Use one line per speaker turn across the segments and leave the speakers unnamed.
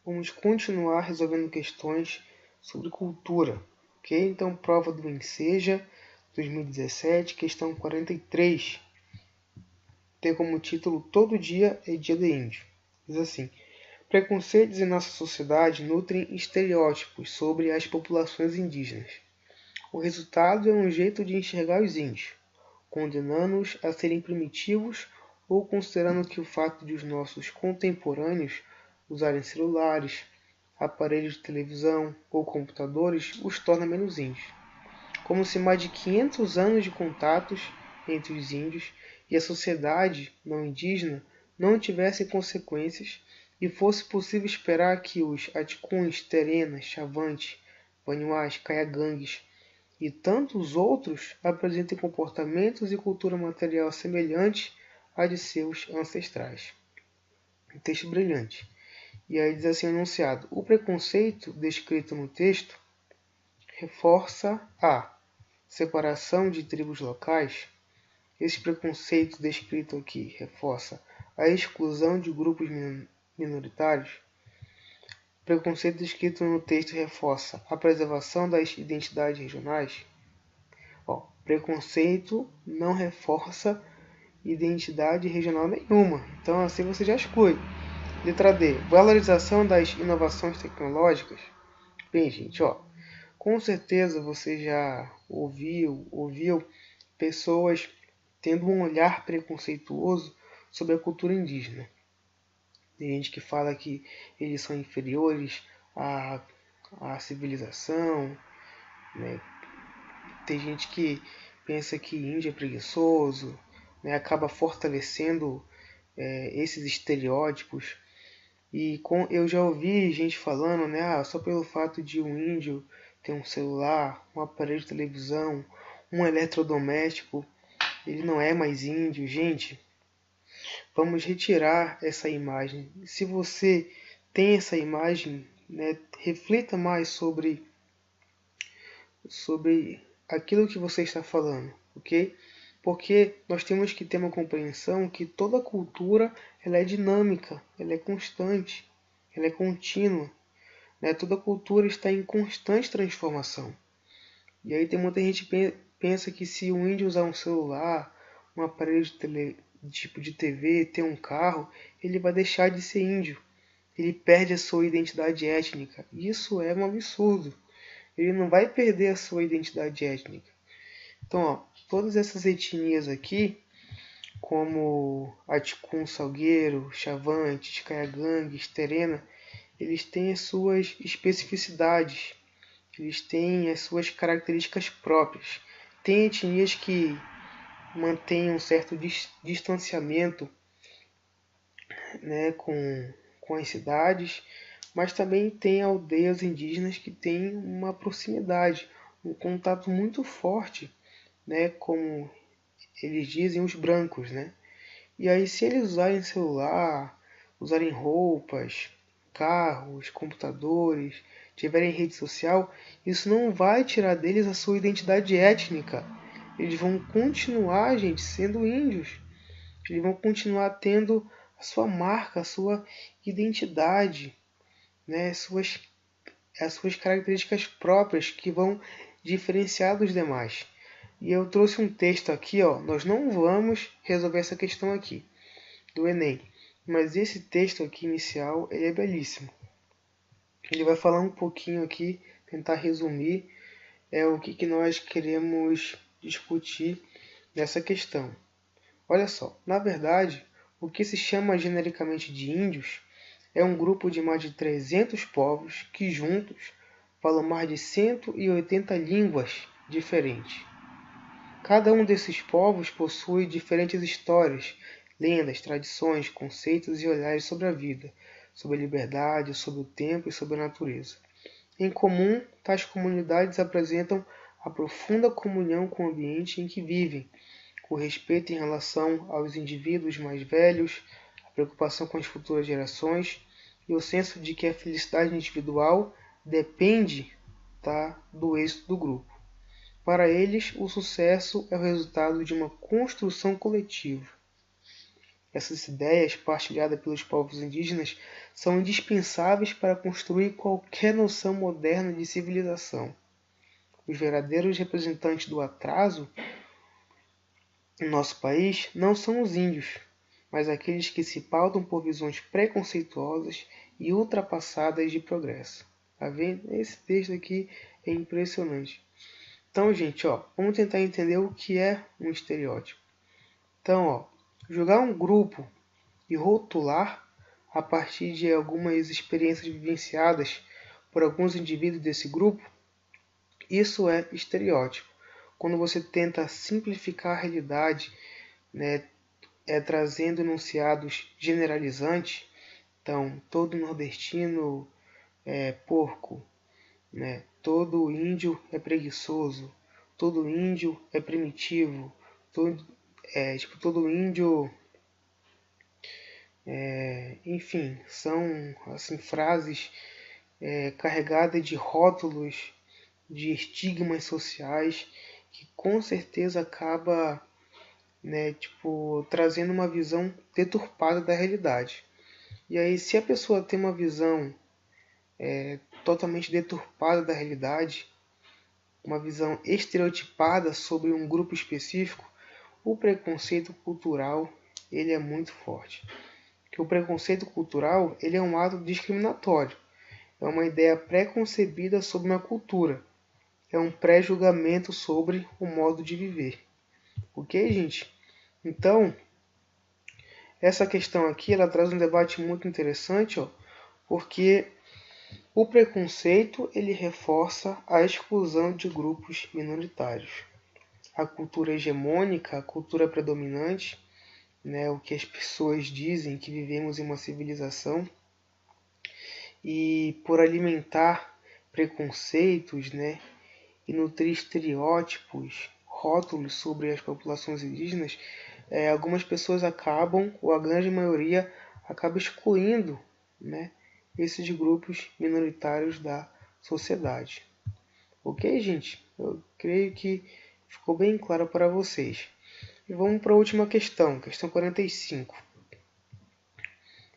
vamos continuar resolvendo questões sobre cultura, ok? Então, prova do Enseja 2017, questão 43, tem como título Todo Dia é Dia de Índio. Diz assim: preconceitos em nossa sociedade nutrem estereótipos sobre as populações indígenas. O resultado é um jeito de enxergar os índios, condenando-os a serem primitivos ou considerando que o fato de os nossos contemporâneos usarem celulares, aparelhos de televisão ou computadores os torna menos índios. Como se mais de 500 anos de contatos entre os índios e a sociedade não indígena não tivessem consequências e fosse possível esperar que os Aticuns, Terenas, Chavantes, Vaniuás, Caiagangues e tantos outros apresentem comportamentos e cultura material semelhantes à de seus ancestrais. Um texto brilhante. E aí diz assim o enunciado: o preconceito descrito no texto reforça a separação de tribos locais. Esse preconceito descrito aqui reforça a exclusão de grupos minoritários. O preconceito descrito no texto reforça a preservação das identidades regionais. Preconceito não reforça identidade regional nenhuma. Então assim você já exclui. Letra D. Valorização das inovações tecnológicas. Bem, gente, com certeza você já ouviu pessoas tendo um olhar preconceituoso sobre a cultura indígena. Tem gente que fala que eles são inferiores à civilização, né? Tem gente que pensa que índio é preguiçoso, né? Acaba fortalecendo esses estereótipos. E eu já ouvi gente falando, né? Só pelo fato de um índio ter um celular, um aparelho de televisão, um eletrodoméstico, ele não é mais índio. Gente, vamos retirar essa imagem. Se você tem essa imagem, né, reflita mais sobre aquilo que você está falando, ok? Porque nós temos que ter uma compreensão que toda cultura ela é dinâmica, ela é constante, ela é contínua. Né? Toda cultura está em constante transformação. E aí tem muita gente que pensa que se o índio usar um celular, um aparelho de TV, ter um carro, ele vai deixar de ser índio. Ele perde a sua identidade étnica. Isso é um absurdo. Ele não vai perder a sua identidade étnica. Então, todas essas etnias aqui, como Aticum, Salgueiro, Chavantes, Caiagangues, Terena, eles têm as suas especificidades, eles têm as suas características próprias. Tem etnias que mantêm um certo distanciamento, né, com as cidades, mas também tem aldeias indígenas que têm uma proximidade, um contato muito forte, né, como eles dizem, os brancos, né? E aí, se eles usarem celular, usarem roupas, carros, computadores, tiverem rede social, isso não vai tirar deles a sua identidade étnica. Eles vão continuar, gente, sendo índios. Eles vão continuar tendo a sua marca, a sua identidade, né? As suas características próprias que vão diferenciar dos demais. E eu trouxe um texto aqui, nós não vamos resolver essa questão aqui do Enem, mas esse texto aqui inicial ele é belíssimo. Ele vai falar um pouquinho aqui, tentar resumir o que nós queremos discutir nessa questão. Olha só, na verdade, o que se chama genericamente de índios é um grupo de mais de 300 povos que juntos falam mais de 180 línguas diferentes. Cada um desses povos possui diferentes histórias, lendas, tradições, conceitos e olhares sobre a vida, sobre a liberdade, sobre o tempo e sobre a natureza. Em comum, tais comunidades apresentam a profunda comunhão com o ambiente em que vivem, o respeito em relação aos indivíduos mais velhos, a preocupação com as futuras gerações e o senso de que a felicidade individual depende do êxito do grupo. Para eles, o sucesso é o resultado de uma construção coletiva. essas ideias partilhadas pelos povos indígenas são indispensáveis para construir qualquer noção moderna de civilização. Os verdadeiros representantes do atraso no nosso país não são os índios, mas aqueles que se pautam por visões preconceituosas e ultrapassadas de progresso. Tá vendo? Esse texto aqui é impressionante. Então, gente, vamos tentar entender o que é um estereótipo. Então, julgar um grupo e rotular a partir de algumas experiências vivenciadas por alguns indivíduos desse grupo, isso é estereótipo. Quando você tenta simplificar a realidade, né, trazendo enunciados generalizantes, então todo nordestino é porco, né? Todo índio é preguiçoso, todo índio é primitivo, todo índio, enfim, são assim frases carregadas de rótulos, de estigmas sociais que com certeza acaba, né, trazendo uma visão deturpada da realidade. E aí, se a pessoa tem uma visão totalmente deturpada da realidade, uma visão estereotipada sobre um grupo específico, o preconceito cultural ele é muito forte. Porque o preconceito cultural ele é um ato discriminatório, é uma ideia pré-concebida sobre uma cultura, é um pré-julgamento sobre o modo de viver. Ok, gente? Então, essa questão aqui ela traz um debate muito interessante, porque o preconceito ele reforça a exclusão de grupos minoritários. A cultura hegemônica, a cultura predominante, né, o que as pessoas dizem que vivemos em uma civilização, e por alimentar preconceitos, né, e nutrir estereótipos, rótulos sobre as populações indígenas, algumas pessoas acabam, ou a grande maioria, acaba excluindo, né, esses grupos minoritários da sociedade. Ok, gente? Eu creio que ficou bem claro para vocês. E vamos para a última questão, questão 45.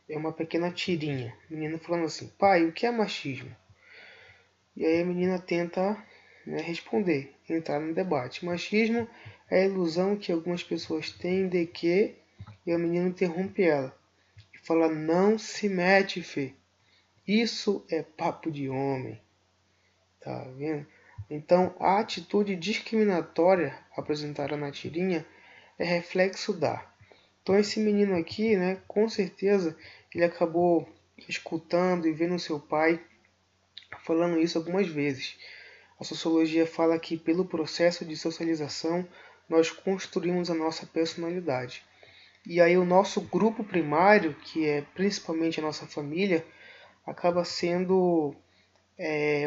É uma pequena tirinha. Menina falando assim, pai, o que é machismo? E aí a menina tenta, né, responder, entrar no debate. Machismo é a ilusão que algumas pessoas têm de que... E a menina interrompe ela e fala, não se mete, fê. Isso é papo de homem. Tá vendo? Então, a atitude discriminatória apresentada na tirinha é reflexo da... Então, esse menino aqui, né, com certeza, ele acabou escutando e vendo seu pai falando isso algumas vezes. A sociologia fala que, pelo processo de socialização, nós construímos a nossa personalidade. E aí o nosso grupo primário, que é principalmente a nossa família, acaba sendo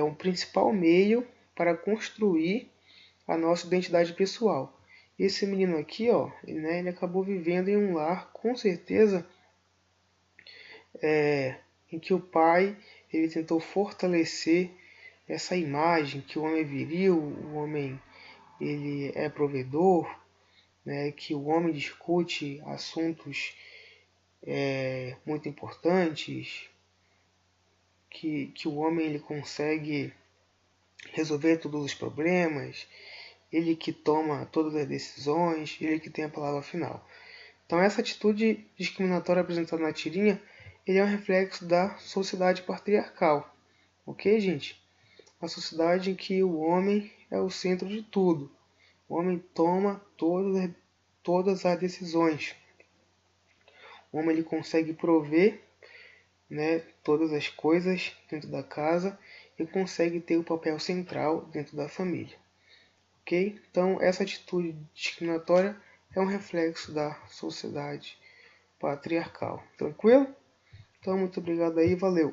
um principal meio para construir a nossa identidade pessoal. Esse menino aqui, ele acabou vivendo em um lar, com certeza, em que o pai ele tentou fortalecer essa imagem que o homem é viril, o homem ele é provedor, né, que o homem discute assuntos muito importantes, que o homem ele consegue resolver todos os problemas, ele que toma todas as decisões, ele que tem a palavra final. Então essa atitude discriminatória apresentada na tirinha, ele é um reflexo da sociedade patriarcal, ok, gente? A sociedade em que o homem é o centro de tudo. O homem toma todas as decisões. O homem ele consegue prover, né, todas as coisas dentro da casa e consegue ter o papel central dentro da família. Ok? Então, essa atitude discriminatória é um reflexo da sociedade patriarcal. Tranquilo? Então, muito obrigado aí, valeu!